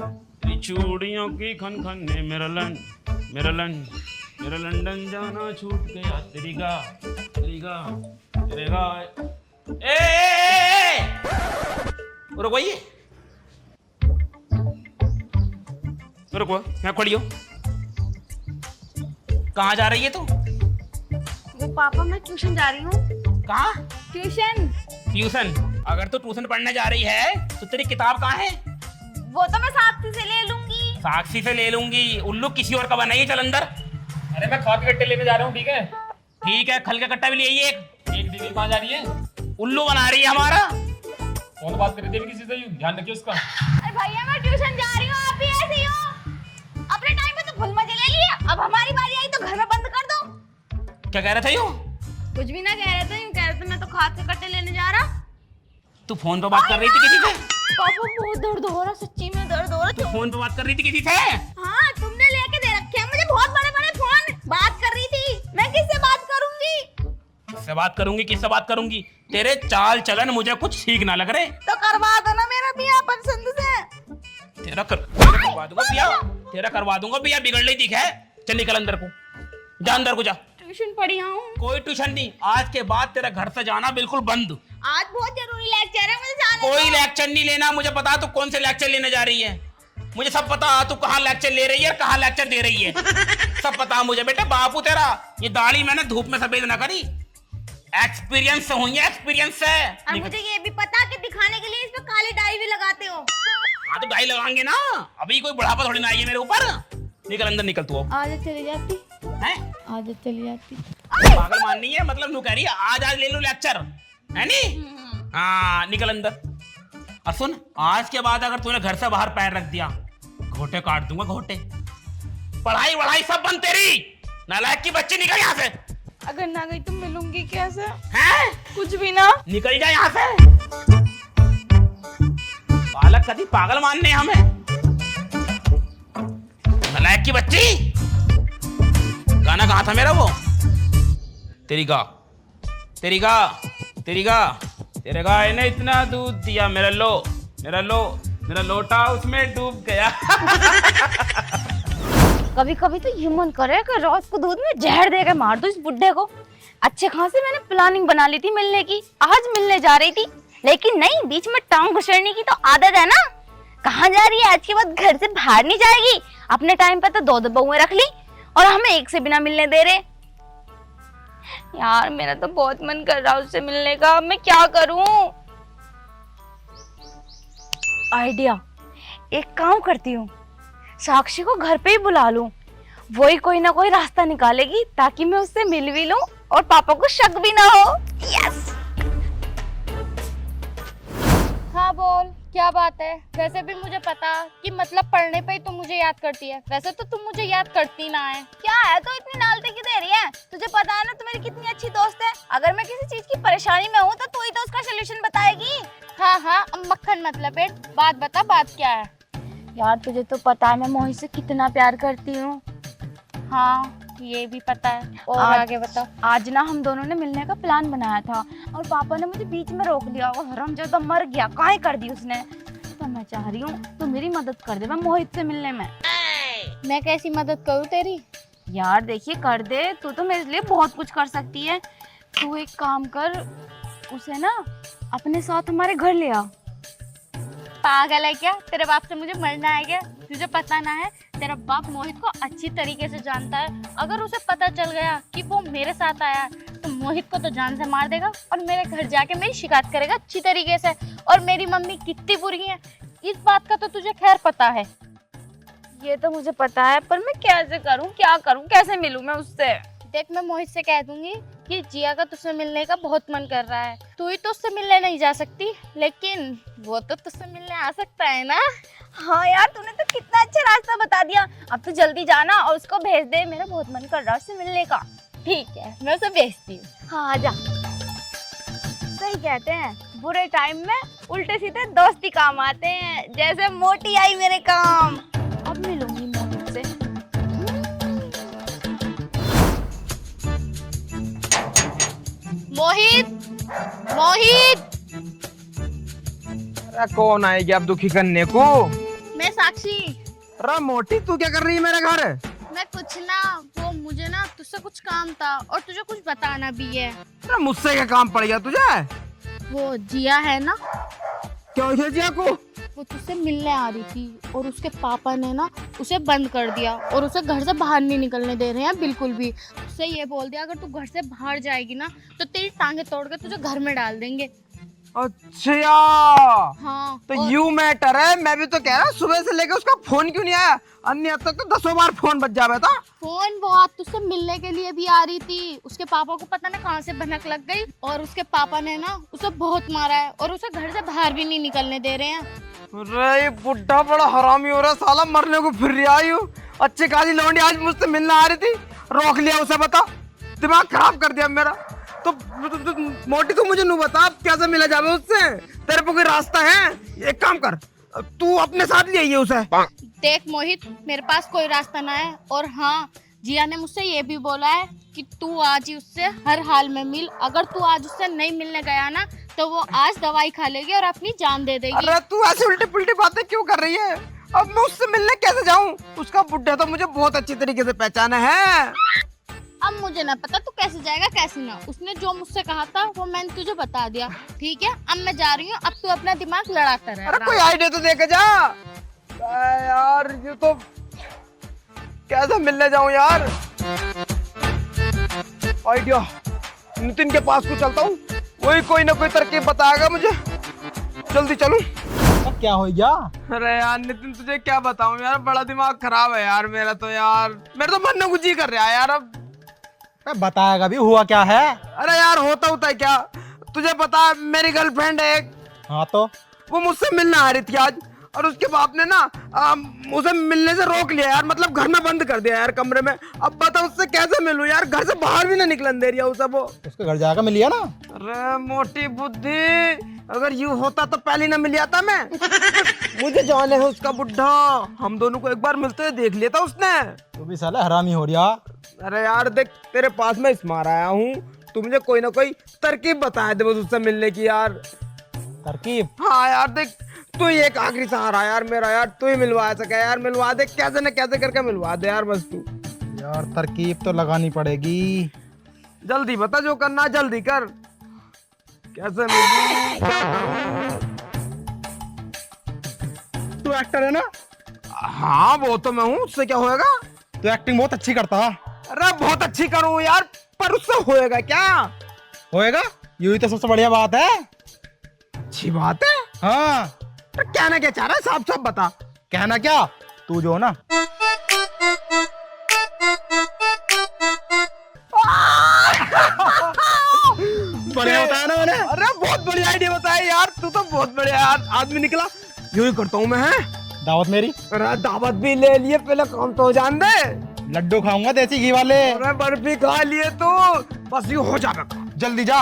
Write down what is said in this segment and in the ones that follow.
तेरी चूड़ियों की खन खन ने मेरा लंदन जाना छूट गया तेरी गा ए रुको ये रुको यहाँ खड़ी हो। कहाँ जा रही है तू? वो पापा मैं ट्यूशन जा रही हूँ। कहाँ? ट्यूशन। अगर तू ट्यूशन पढ़ने जा रही है तो तेरी किताब कहाँ है? वो तो मैं साक्षी से ले लूंगी। साक्षी से ले लूंगी? उल्लू किसी और का बनाइए, चल अंदर। अरे मैं खाद के कट्टे लेने जा रहा हूँ, ठीक है? ठीक है, खल का कट्टा भी ले आइए एक दीदी कहाँ जा रही है? उल्लू बना रही है हमारा। कौन बात कर रही थी किसी से? ध्यान रखिए उसका। अरे भैया मैं ट्यूशन जा रही हूँ, आप भी ऐसे ही हो। अपने टाइम में तो फुल मजे ले लिए, अब हमारी बारी आई तो घर में बंद कर दो। क्या कह रहे थे यूं? कुछ भी ना कह रहे थे, यूं कह रहे थे मैं तो खाद के कट्टे लेने जा रहा। तू फोन पे बात कर रही थी किसी से? पापा बहुत दर्द हो रहा, सच्ची में दर्द हो रहा। तू फोन पे बात कर रही थी किसी से? हाँ तुमने लेके दे रखे हैं मुझे बहुत बड़े बड़े फोन। बात कर रही थी, मैं किससे बात करूंगी? किससे बात करूंगी? तेरे चाल चलन मुझे कुछ ठीक ना लग रहे। तो करवा दो ना मेरा बियाह पसंद से। तेरा करवा दूंगा भैया, बिगड़ रही दिख है। चल निकल अंदर को, जा अंदर को जा। ट्यूशन पढ़ी हूँ। कोई ट्यूशन नहीं, आज के बाद तेरा घर से जाना बिल्कुल बंद। आज बहुत जरूरी लेक्चर है, मुझे जाना है। कोई लेक्चर नहीं लेना। मुझे पता तू कौन से लेक्चर लेने जा रही है, मुझे सब पता। तू कहाँ लेक्चर ले रही है, कहाँ लेक्चर दे रही है, सब पता मुझे। बेटे बापू तेरा ये दाढ़ी मैंने धूप में सफेद ना करी, एक्सपीरियंस से हुई है, एक्सपीरियंस से। और मुझे ये भी पता कि दिखाने के लिए इस पे काली डाई भी लगाते हो। हाँ तो डाई लगाएंगे ना, अभी कोई बुढ़ापा थोड़ी ना आई है मेरे ऊपर। निकल अंदर, निकल तू। आदत चली जाती है आदत चली जाती। पागल माननी है मतलब? नू कह रही है आज ले लूं लेक्चर, है नी? हाँ निकल अंदर। और सुन, आज के बाद अगर तूने घर से बाहर पैर रख दिया, घोटे काट दूंगा, घोटे। पढ़ाई वढ़ाई सब बंद तेरी। नालायक की बच्ची, निकल यहाँ से। अगर ना गई तो मिलूंगी कैसे? हैं? कुछ भी ना। निकल जा यहाँ से। बालक कभी पागल मानने हमें। नालायक की बच्ची। गाना कहाँ था मेरा वो? तेरी गा तेरे गाय ने इतना दूध दिया, मेरा लोटा उसमें डूब गया। कभी कभी तो ये मन करे कि रात को दूध में जहर देकर मार दो इस बुड्ढे को। अच्छे खासे मैंने प्लानिंग बना ली थी मिलने की, आज मिलने जा रही थी, लेकिन नहीं, बीच में टांग घुसड़ने की तो आदत है ना। कहाँ जा रही है? आज के बाद घर से बाहर नहीं जाएगी। अपने टाइम पे तो दो बहुएं रख ली और हमें एक से बिना मिलने दे रहे। यार मेरा तो बहुत मन कर रहा है उससे मिलने का, मैं क्या करूं? आइडिया, एक काम करती हूँ, साक्षी को घर पे ही बुला लूं, वही कोई ना कोई रास्ता निकालेगी ताकि मैं उससे मिल भी लूं और पापा को शक भी ना हो। यस। हाँ बोल, क्या बात है? वैसे भी मुझे पता कि मतलब पढ़ने पे ही तुम मुझे याद करती है, वैसे तो तुम मुझे याद करती ना है। क्या है तो इतनी नालते क्यों दे रही है? तुझे पता है ना तू मेरी कितनी अच्छी दोस्त है। अगर मैं किसी चीज की परेशानी में हूँ तो तू ही तो उसका सोल्यूशन बताएगी। हाँ हाँ, अब मक्खन मत लपेट, बात बता, बात क्या है? यार तुझे तो पता है मैं मोहित से कितना प्यार करती हूँ। हाँ ये भी पता है, और आगे बताओ। आज ना हम दोनों ने मिलने का प्लान बनाया था और पापा ने मुझे बीच में रोक लिया। वो हरामजादा मर गया, काहे कर दी उसने। तो मैं चाह रही हूँ तो मेरी मदद कर दे मैं मोहित से मिलने में। मैं कैसी मदद करूँ तेरी? यार देखिए कर दे, तू तो मेरे लिए बहुत कुछ कर सकती है। तू एक काम कर, उसे ना अपने साथ हमारे घर ले आ। पागल है क्या? तेरे बाप से मुझे मरना है क्या? तुझे पता ना है, तेरा बाप मोहित को अच्छी तरीके से जानता है। अगर उसे पता चल गया कि वो मेरे साथ आया तो मोहित को तो जान से मार देगा और मेरे घर जाके मेरी शिकायत करेगा अच्छी तरीके से। और मेरी मम्मी कितनी बुरी है, इस बात का तो तुझे खैर पता है। ये तो मुझे पता है, पर मैं कैसे करूं, क्या करूं, कैसे मिलूं मैं उससे? देख, मैं मोहित से कह दूंगी कि जिया का तुझसे मिलने का बहुत मन कर रहा है। तू ही तो उससे मिलने नहीं जा सकती, लेकिन वो तो तुझसे मिलने आ सकता है ना। हाँ यार तूने तो कितना अच्छा रास्ता बता दिया। अब तू जल्दी जाना और उसको भेज दे, मेरा बहुत मन कर रहा है उससे मिलने का। ठीक है, मैं उसे भेजती हूँ। हाँ आजा। सही कहते हैं, बुरे टाइम में उल्टे सीधे दोस्ती काम आते हैं, जैसे मोटी आई मेरे काम। अब मिलूंगी मोहित से। मोहित, मोहित। अरे कौन आएगी अब दुखी करने को? मैं साक्षी। अरे मोटी तू क्या कर रही है मेरे घर? मैं कुछ ना, वो मुझे ना तुझसे कुछ काम था और तुझे कुछ बताना भी है। अरे मुझसे क्या काम पड़ गया तुझे? वो जिया है ना, क्या हो गया जिया को? वो तुझसे मिलने आ रही थी और उसके पापा ने ना उसे बंद कर दिया और उसे घर से बाहर नहीं निकलने दे रहे हैं बिल्कुल भी। उससे ये बोल दिया अगर तू घर से बाहर जाएगी ना तो तेरी टांगे तोड़ के तुझे घर में डाल देंगे। अच्छा हाँ तो और यू मैटर है। मैं भी तो कह रहा सुबह से लेकर उसका फोन क्यों नहीं आया? अन्य अब तक तो 10 बार फोन बज जावे था। फोन वो आज तुझसे मिलने के लिए भी आ रही थी। उसके पापा को पता ना कहाँ से भनक लग गई और उसके पापा ने ना उसे बहुत मारा है और उसे घर से बाहर भी नहीं निकलने दे रहे हैं। अरे ये बुढ़ा बड़ा हरामी हो रहा है साला, मरने को फिर रहा है। अच्छी खासी लौंडी आज मुझसे मिलने आ रही थी, रोक लिया उसे। बता, दिमाग खराब कर दिया मेरा। तो मोटी तू मुझे नहीं बता अब कैसे मिला जावे उससे? तेरे पे कोई रास्ता है? एक काम कर, तू अपने साथ ले आइए उसे। देख मोहित, मेरे पास कोई रास्ता ना है और हाँ जिया ने मुझसे ये भी बोला है कि तू आज ही उससे हर हाल में मिल। अगर तू आज उससे नहीं मिलने गया ना तो वो आज दवाई खा लेगी और अपनी जान दे देगी। अरे तू ऐसी उल्टी पुल्टी बातें क्यों कर रही है? अब मैं उससे मिलने कैसे जाऊं? उसका बुड्ढा तो मुझे बहुत अच्छी तरीके से पहचाना है। अब मुझे ना पता तू कैसे जाएगा कैसे ना। उसने जो मुझसे कहा था वो मैंने तुझे बता दिया, ठीक है? अब मैं जा रही हूँ, अब तू अपना दिमाग लड़ाता रह। अरे कोई आइडिया तो देके जा यार। ये तो कैसे मिलने जाऊं यार? आइडिया, नितिन के पास को चलता हूँ, वही कोई ना कोई तरकीब बताएगा मुझे। जल्दी चलूं। क्या हो गया? अरे यार नितिन तुझे क्या बताऊं यार, बड़ा दिमाग खराब है यार मेरा तो यार। मेरे तो मरने को जी कर रहा है यार अब। बताएगा भी, हुआ क्या है? अरे यार होता है क्या, तुझे पता है मेरी गर्लफ्रेंड है एक, हाँ तो वो मुझसे मिलने आ रही थी आज और उसके बाप ने ना उसे मिलने से रोक लिया यार। मतलब घर में बंद कर दिया यार कमरे में। अब बता उससे कैसे मिलूं यार? घर से बाहर भी ना निकलन दे रही है उसे वो। उसके घर जाकर मिलिए ना। अरे मोटी बुद्धि, अगर यूं होता तो पहले ना मिल जाता मैं। मुझे जाने है उसका बुढ़ा, हम दोनों को एक बार मिलते हुए देख लिया था उसने। तू भी साला हरामी हो रहा। अरे यार देख, तेरे पास मैं इस मार आया हूँ, तू मुझे कोई ना कोई तरकीब बता दे बस उससे मिलने की यार। तरकीब? हाँ यार देख, तू ही एक आखिरी सहारा यार मेरा यार। तू ही मिलवा सके यार, मिलवा दे कैसे न कैसे करके मिलवा दे यार बस तू। यार तरकीब तो लगानी पड़ेगी। जल्दी बता, जो करना जल्दी कर। कैसे मिलूं, क्या करूं? तू एक्टर है ना? हाँ वो तो मैं हूँ, उससे क्या होएगा? तू एक्टिंग बहुत अच्छी करता है। अरे बहुत अच्छी करूँ यार, पर उससे होएगा क्या? होएगा, यही तो सबसे बढ़िया बात है। अच्छी बात है। हाँ तो कहना क्या चाह रहा है, साफ साफ बता। कहना क्या, तू जो ना बढ़िया बताया ना मैंने। अरे बहुत बढ़िया आइडिया बताया यार, तू तो बहुत बढ़िया यार आदमी निकला। यूं ही करता हूँ मैं। है दावत मेरी? अरे दावत भी ले लिए, पहले काम तो जान दे। लड्डू खाऊंगा देसी घी वाले। अरे बर्फी खा लिए तो बस ये हो जाएगा। जल्दी जा,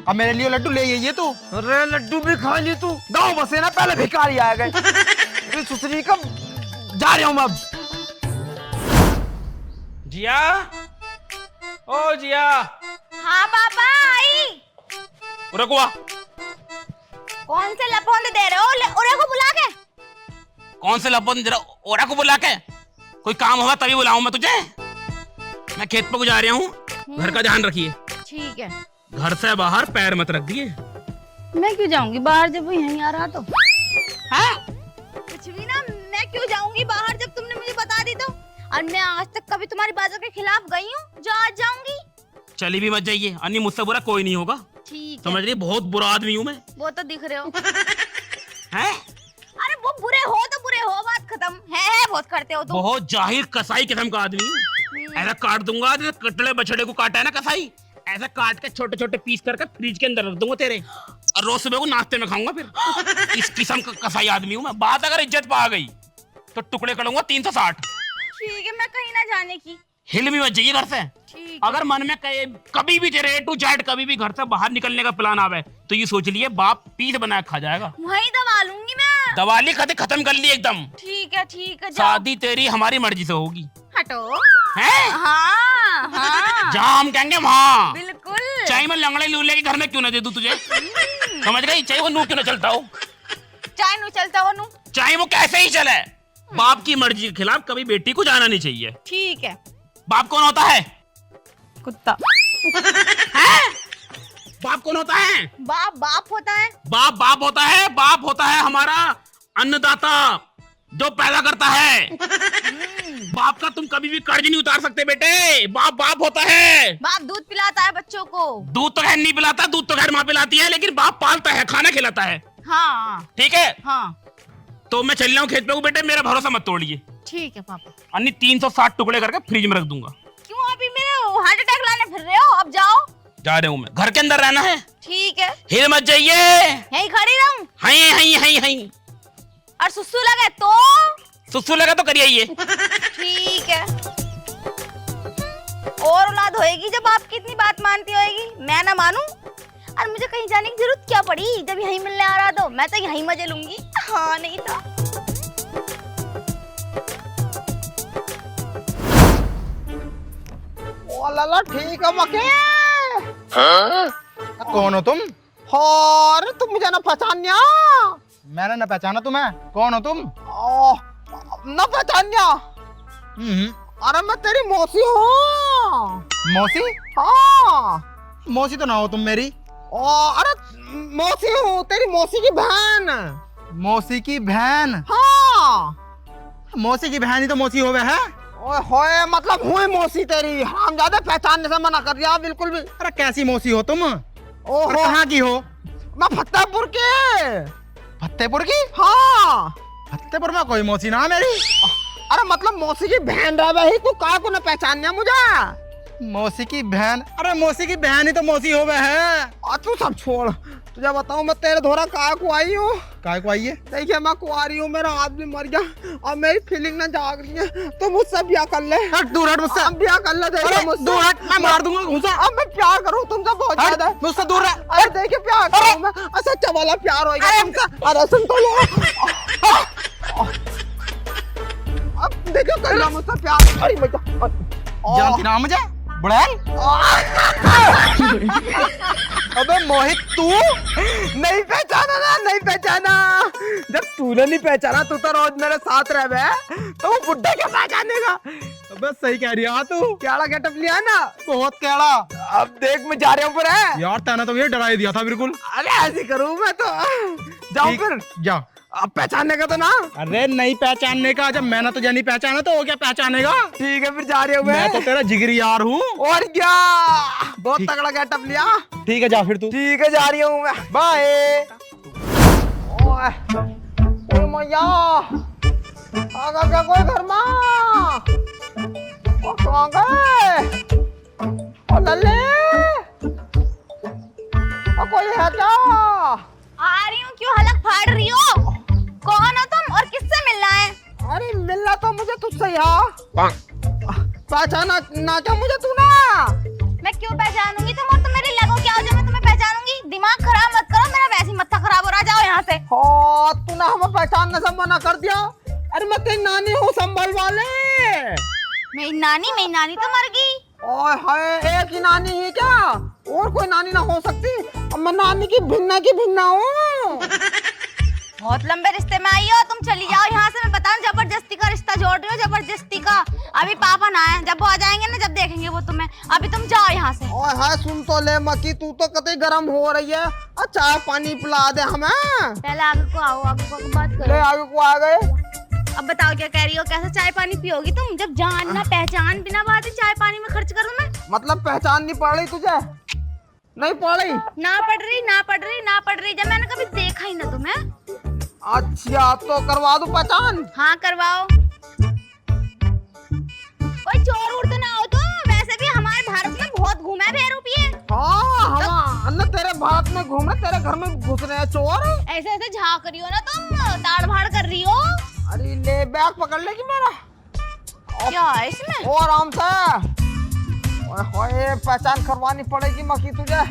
अब मेरे लिए लड्डू ले आइए तू। अरे लड्डू भी खा लिए तू, गाँव बसे ना, पहले भिखारी आ गए। सुसरी का जा रहा हूँ मैं अब। जिया, ओ जिया, हाँ पापा आई। रुकवा। कौन से लपौंदे दे रहे हो? उरे को बुला के। कौन से लपन जरा ओरा को बुला के? कोई काम होगा तभी बुलाऊं मैं तुझे। मैं खेत पे गुजार रहा हूँ, घर का ध्यान रखिए। ठीक है। घर से बाहर पैर मत रख दिए। मैं क्यों जाऊंगी बाहर जब वो यहीं आ रहा तो? हाँ? कुछ भी ना, मैं क्यों जाऊंगी बाहर जब तुमने मुझे बता दी तो? और मैं आज तक कभी तुम्हारी बातों के खिलाफ गई हूँ जो आज जाऊंगी? चली भी मत जाइए, अन्य मुझसे बुरा कोई नहीं होगा। ठीक है। समझ रही, बहुत बुरा आदमी हूँ मैं। वो तो दिख रहे हो। हैं? अरे वो बुरे हो तो बुरे हो, बात खत्म है बहुत करते हो तुम। बहुत जाहिर कसाई किस्म का आदमी हूँ। ऐसा काट दूंगा जैसे कटड़े बछड़े को काटा है ना कसाई, ऐसा काट के छोटे छोटे पीस करके फ्रिज के अंदर रख दूंगा तेरे, और रोज सुबह को नाश्ते में खाऊंगा फिर। इस किस्म का कसाई आदमी हूँ मैं। बात अगर इज्जत पा गई तो टुकड़े करूंगा 360। ठीक है, मैं कहीं ना जाने की। हिल भी मत जाइए घर से। ठीक। अगर मन में कभी भी तेरे टू जेड कभी भी घर से बाहर निकलने का प्लान आवे तो ये सोच लिए बाप पीस बना खा जाएगा। वहीं दबा लूंगी मैं। दवाली खाते खत्म कर ली एकदम। ठीक है जाओ। शादी तेरी हमारी मर्जी से होगी। हटो। हैं? हाँ हाँ जहाँ हम कहेंगे वहाँ। बिल्कुल। चाहे मैं लंगड़े लूले के घर में क्यों ना दे दूं तुझे? समझ गई? चाहे वो नू क्यों ना चलता हो, चाय नू चलता हो नू। चाहे वो कैसे ही चले, बाप की मर्जी के खिलाफ कभी बेटी को जाना नहीं चाहिए। ठीक है। बाप कौन होता है? कुत्ता। बाप कौन होता है? बाप बाप होता है। बाप बाप होता है। बाप होता है हमारा अन्नदाता जो पैदा करता है। बाप का तुम कभी भी कर्ज नहीं उतार सकते बेटे। बाप बाप होता है। बाप दूध पिलाता है बच्चों को। दूध तो घर नहीं पिलाता, दूध तो घर माँ पिलाती है, लेकिन बाप पालता है, खाना खिलाता है। हाँ ठीक है। हाँ तो मैं चल रहा हूँ खेत पे, बेटे मेरा भरोसा मत तोड़िए। ठीक है पापा। अन्नी 360 टुकड़े करके फ्रिज में रख दूंगा। क्यों अभी मेरे हार्ट अटैक लाने फिर रहे हो? अब जाओ। जा रहा हूँ मैं, घर के अंदर रहना है। ठीक है। हिल मत जाइए। यही खड़ी रहूं? हई हई हई हई। और सुसु लगे तो? सुसु लगा तो करिए। ठीक है। और औलाद होएगी जब आपकी इतनी बात मानती होएगी, मैं ना मानूं? और मुझे कहीं जाने की जरूरत क्या पड़ी? जब यहीं मिलने आ रहा तो मैं तो यहीं मजे लूंगी। हाँ नहीं था। ओ लाला ठीक है मके। कौन हो तुम? और तुम मुझे ना पहचानिया? मैंने न पहचाना तुम्हें। कौन हो तुम? ओ, ना पहचानिया? अरे मैं तेरी मौसी हूँ। मौसी? हाँ। मौसी तो ना हो तुम मेरी। ओ अरे मौसी हूँ, तेरी मौसी की बहन। मौसी की बहन? हाँ। मौसी की बहन ही तो मौसी होवे है। ओए होए मतलब हुई मौसी तेरी। हम ज्यादा पहचानने से मना कर दिया बिल्कुल भी। अरे कैसी मौसी हो तुम? ओहो कहाँ की हो? मैं फतेहपुर के। फतेहपुर की? हाँ। फतेहपुर में कोई मौसी ना मेरी। अरे मतलब मौसी की बहन रह ही तू का को न पहचानिया मुझे? मौसी की बहन? अरे मौसी की बहन ही तो मौसी होवे है। तू सब छोड़, तुझे बताऊं मैं तेरे धोरा काय को आई हूँ। काय को आई है? देखिए मैं कुंवारी हूँ, मेरा आदमी मर गया और मेरी फीलिंग ना जाग रही है, तो मुझसे ब्याह कर ले। हट दूर हट मुझसे। अब ब्याह कर ले। देखिए अरे मुझसे। दूर हट, मैं मार दूंगा घूंसा। अब मैं प्यार करूँ तुमसे बहुत हट, ज्यादा। मुझसे दूर रह। अरे देखिए प्यार करूँ मैं, सच्चा वाला प्यार होगा तुमसे। अरे सुन तो लो। अब देखो कर लो मुझसे प्यार। अरे बेटा जानती ना मुझे? बुढ़ैल? अबे मोहित तू नहीं पहचाना ना? नहीं पहचाना? जब तूने नहीं पहचाना, तू तो रोज मेरे साथ रह बे, तो वो बुड्ढे के पहचानेगा। अबे सही कह रही है तू। केड़ा गेटअप लिया ना? बहुत केड़ा। अब देख मैं जा रहा हूँ पर। यार तैने तो ये डरा ही दिया था बिल्कुल। अरे ऐसी करूँ मैं तो। जाऊँ ठीक, फिर? जा। अब पहचानने का तो ना? अरे नहीं पहचानने का। जब मैंने तुझे नहीं पहचाना तो वो क्या पहचानेगा? ठीक है फिर जा रही हूँ मैं तो तेरा जिगरी यार हूँ। और क्या, बहुत ठीक। तगड़ा गेटअप लिया। ठीक है जा फिर तू। ठीक है जा रही हूँ मैं, बाय। ओए ओए मैया, आ गया कोई घर में? ओ कहाँ गए? ओ लल्ले, ओ कोई है क्या? आ रही हूँ। क्यों हलक फाड़ रही हो? कौन हो तुम और किससे मिलना है? अरे मिलना तो मुझे तुझसे ही है। पहचाना ना क्या मुझे तू ना? मैं क्यों पहचानूंगी तुम? और तुम मेरे लगो क्या हो जो मैं तुम्हें पहचानूंगी? दिमाग खराब मत करो मेरा, वैसे ही मत्था खराब हो रहा। जाओ यहाँ से। हो तूने हमें पहचानने से मना कर दिया। अरे मैं तेरी नानी हूँ संभल वाले। मेरी नानी तो मर गई। ओए हाय, एक ही नानी है क्या? और कोई नानी ना हो सकती? अब मैं नानी की भिन्ना हूँ। बहुत लंबे रिश्ते में आई हो तुम। चली जाओ यहाँ से। मैं बताऊं जबरदस्ती का रिश्ता जोड़ रही हो, जबरदस्ती का। अभी पापा ना आए, जब वो आ जाएंगे ना, जब देखेंगे वो तुम्हें। अभी तुम जाओ यहाँ से। ओए हाय सुन तो ले मकी, तू तो कतई गरम हो रही है। चाय पानी पिला दे हमें। पहले आगे को आओ, आगे को बात ले करो। आगे को आ गए। अब बताओ क्या कह रही हो? कैसे चाय पानी पियोगी तुम? जब जान ना पहचान बिना बात ही चाय पानी में खर्च करूं मैं? मतलब पहचान नहीं पड़ रही तुझे? नहीं पड़ रही? ना पड़ रही। जब मैंने कभी देखा ही ना तुम्हें। अच्छा तो करवा दूं पहचान? हाँ करवाओ। कोई चोर उड़ तो ना हो तुम? वैसे भी हमारे भारत में बहुत घूमा है बेरूपिये। हाँ हम अन्ना तेरे भारत में घूम रहे, तेरे घर में घुस रहे हैं चोर। ऐसे ऐसे झाँक रही हो ना तुम, ताड़ भाड़ कर रही हो। अरे ले बैग पकड़ लेगी मेरा। क्या है इसमें? और आराम से। ओए होए पहचान करवानी पड़ेगी मकी तुझे।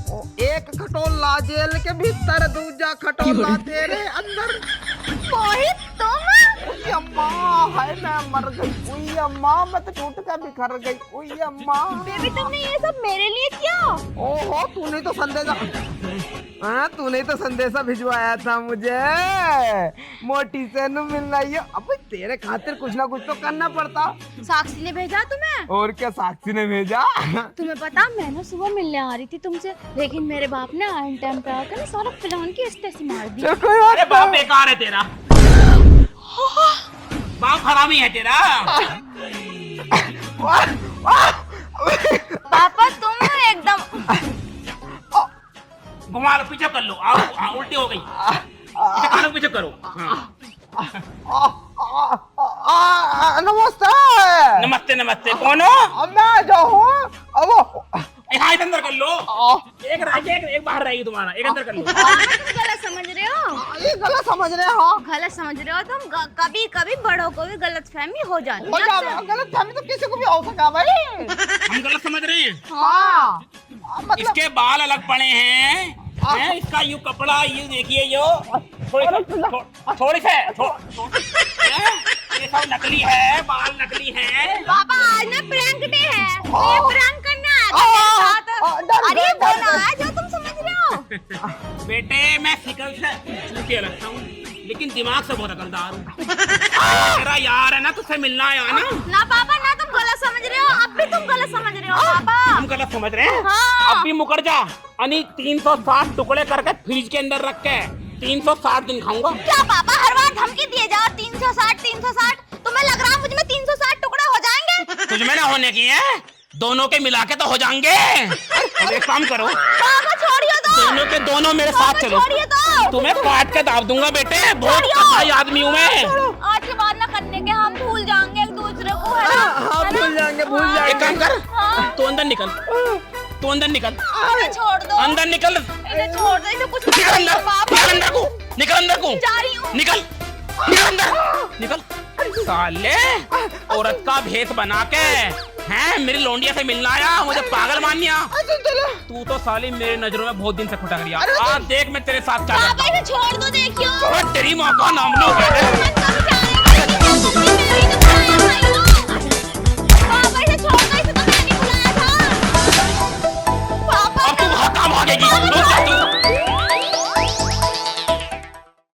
ओ, एक खटोला जेल के भीतर, दूजा खटोला तेरे अंदर। मोहित तुम? उई अम्मा, हाय मैं मर गई। उई अम्मा, मैं तो टूट के बिखर गई। उई अम्मा। बेबी तुमने ये सब मेरे लिए किया? ओहो तूने तो संदेशा, हाँ तूने तो संदेशा भिजवाया था मुझे। मोटी से न मिलना ही। अब तेरे खातिर कुछ ना कुछ तो करना पड़ता। साक्षी ने भेजा तुम्हें? और क्या साक्षी ने भेजा? तुम्हें पता मैं ना सुबह मिलने आ रही थी तुमसे, लेकिन मेरे बाप ने आइन टाइम पे आकर ना सारा प्लान की स्टेसी मार दी। चल कोई बात अरे बाप बेकार है तेरा, बाप हरामी है तेरा। पापा तुम ना एकदम घुमा लो, पीछे कर लो। आओ, उल्टी हो गई। पीछे करो, पीछे करो। नमस्ते। नमस्ते नमस्ते, कौन हो? अब मैं जो हूँ अब हाँ, एक अंदर कर लो। एक बाहर रहेगी तुम्हारा, एक अंदर कर लो। तुम गलत समझ रहे हो, ये गलत समझ रहे हो। गलत समझ रहे हो तुम। कभी कभी बड़ों को भी गलत फहमी हो जाती हो है जाए अक्सर। गलत फहमी तो किसी को भी हो सका भाई। हम गलत समझ रहे हैं? हाँ मतलब इसके बाल अलग पड़े हैं, इसका यू कपड़ा, यू देखिए, यो थोड़ी से ये सब नकली है, बाल नकली है। पापा आज ना प्रैंक डे है, ये प्रैंक करना है मेरे साथ। अरे वो ना है जो तुम समझ रहे हो। बेटे मैं फिकल से चूतिया लगता हूँ, लेकिन दिमाग से बहुत अकलदार हूँ। मेरा यार है ना, तुझसे मिलना आया ना। ना पापा ना, तुम गलत समझ रहे हो, अब भी तुम गलत समझ रहे हो पापा। हम गलत समझ रहे हैं? हाँ। अब भी मुकर जा। अनि 360 टुकड़े करके फ्रिज के अंदर रख के 360 दिन खाऊंगा। क्या पापा हर बार धमकी दिए जाओ 360? तुम्हें लग रहा है मुझ में 360 टुकड़े हो जाएंगे? तुझ में ना होने की है, दोनों के मिला के तो हो जाएंगे। अब एक काम करो, पापा छोड़िए तो। दोनों के दोनों मेरे साथ चलो। छोड़िए तो। तुम्हें काट के दाब दूंगा बेटे, बहुत कसाई आदमी हूँ मैं। आज के बाद ना करने के, हम भूल जाएंगे एक दूसरे को, है ना? हाँ भूल जाएंगे एक काम कर, हाँ। तू अंदर निकल, तू अंदर निकल, इसे छोड़ दो, अंदर निकल, इसे छोड़ दो, इसे कुछ निकल अंदर, निकल अंदर को, निकल अंदर को, जा रही हूँ। निकल, निकल अंदर, निकल। साले औरत का भेष बना के हैं मेरी लौंडिया से मिलना आया, मुझे पागल मान लिया। तू तो साली मेरी नजरों में बहुत दिन से खटक रही है। आज देख मैं तेरे साथ क्या करता हूँ। पापा इसे छोड़ दो, देखियो। तेरी माँ का नाम लो।